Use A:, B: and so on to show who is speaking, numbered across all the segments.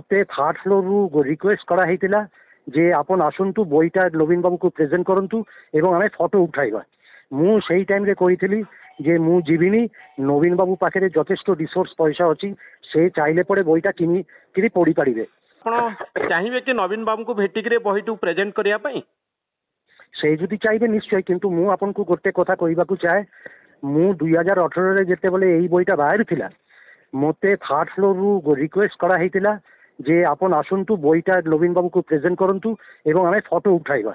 A: ମୋତେ third ଫ୍ଲୋରରୁ request କରାହେଇଥିଲା ଯେ ଆପଣ ଆସନ୍ତୁ ବହିଟା ନବୀନ ବାବୁକୁ ପ୍ରେଜେଣ୍ଟ କରନ୍ତୁ ଏବଂ ଆମେ ଫଟୋ ଉଠାଇବା। ମୁଁ ସେଇ ଟାଇମ୍ରେ କହିଥିଲି ଯେ ମୁଁ ଯିବିନି, ନବୀନ ବାବୁ ପାଖରେ ଯଥେଷ୍ଟ ରିସୋର୍ସ ପଇସା ଅଛି, ସେ ଚାହିଁଲେ ପରେ ବହିଟା କିଣିକିରି ପଢ଼ିପାରିବେ।
B: ଆପଣ ଚାହିଁବେ କି ନବୀନ ବାବୁଙ୍କୁ ଭେଟିକିରି ବହିଟି ପ୍ରେଜେଣ୍ଟ କରିବା ପାଇଁ?
A: ସେ ଯଦି ଚାହିଁବେ ନିଶ୍ଚୟ, କିନ୍ତୁ ମୁଁ ଆପଣଙ୍କୁ ଗୋଟେ କଥା କହିବାକୁ ଚାହେଁ, ମୁଁ 2018ରେ ଯେତେବେଳେ ଏଇ ବହିଟା ବାହାରିଥିଲା ମୋତେ ଥାର୍ଡ ଫ୍ଲୋରରୁ ରିକ୍ୱେଷ୍ଟ କରାହେଇଥିଲା ଯେ ଆପଣ ଆସନ୍ତୁ ବହିଟା ନବୀନ ବାବୁକୁ ପ୍ରେଜେଣ୍ଟ କରନ୍ତୁ ଏବଂ ଆମେ ଫଟୋ ଉଠାଇବା।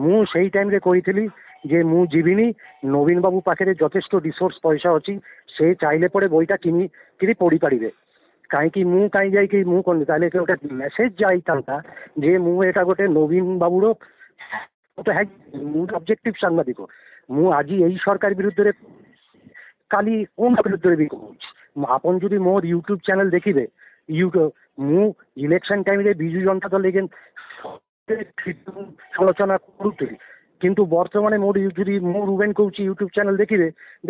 A: ମୁଁ ସେଇ ଟାଇମ୍ରେ କହିଥିଲି ଯେ ମୁଁ ଯିବିନି, ନବୀନ ବାବୁ ପାଖରେ ଯଥେଷ୍ଟ ରିସୋର୍ସ ପଇସା ଅଛି, ସେ ଚାହିଁଲେ ପରେ ବହିଟା କିଣିକିରି ପଢ଼ିପାରିବେ। କାହିଁକି ମୁଁ ଯାଇକି ମୁଁ କଲି, ତାହେଲେ ଗୋଟେ ମେସେଜ ଯାଇଥାନ୍ତା ଯେ ମୁଁ ଏଇଟା ଗୋଟେ ନବୀନ ବାବୁର ମୁଁ ଅବଜେକ୍ଟିଭ ସାମ୍ବାଦିକ। ମୁଁ ଆଜି ଏଇ ସରକାର ବିରୁଦ୍ଧରେ, କାଲି କୋନ ବିରୁଦ୍ଧରେ ବି କହୁଛି। ଆପଣ ଯଦି ମୋର ୟୁଟ୍ୟୁବ ଚ୍ୟାନେଲ ଦେଖିବେ, ମୁଁ ଇଲେକ୍ସନ ଟାଇମ୍ରେ ବିଜୁ ଜନତା ଦଳ ଆଲୋଚନା କରୁଥିଲି, କିନ୍ତୁ ବର୍ତ୍ତମାନ ମୋର ଯଦି ମୁଁ ରୁବେନ କହୁଛି ୟୁଟ୍ୟୁବ ଚ୍ୟାନେଲ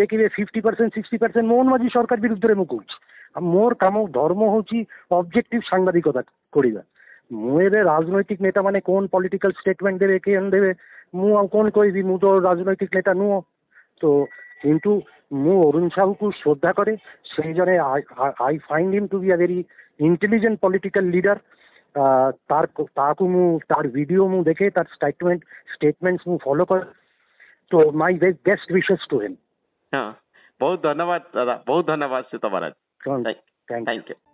A: ଦେଖିବେ 50% 60% ମୋହନ ମାଝୀ ସରକାର ବିରୁଦ୍ଧରେ ମୁଁ କହୁଛି। ଆଉ ମୋର କାମ ଧର୍ମ ହେଉଛି ଅବଜେକ୍ଟିଭ ସାମ୍ବାଦିକତା କରିବା। ମୁଁ ଏବେ ରାଜନୈତିକ ନେତା ମାନେ କ'ଣ ପଲିଟିକାଲ ଷ୍ଟେଟମେଣ୍ଟ ଦେବେ, କେନ୍ ଦେବେ, ମୁଁ ଆଉ କ'ଣ କହିବି, ମୁଁ ତ ରାଜନୈତିକ ନେତା ନୁହଁ। ତ କିନ୍ତୁ ମୁଁ ଅରୁଣ ସାହୁକୁ ଶ୍ରଦ୍ଧା କରେ, ସେ ଜଣେ I find him to be a very intelligent political leader. ତାକୁ ମୁଁ ତାର ଭିଡ଼ିଓ ମୁଁ ଦେଖେ, ତାର ଷ୍ଟେଟମେଣ୍ଟସ୍ ମୁଁ ଫଲୋ କରେ। ତ ମାଇ ବେଷ୍ଟ ୱିଶେସ୍ ଟୁ ହିମ୍।
B: ହଁ, ବହୁତ ଧନ୍ୟବାଦ ଦାଦା, ବହୁତ ଧନ୍ୟବାଦ ସୀତା ମହାରାଜ।
A: Thank you.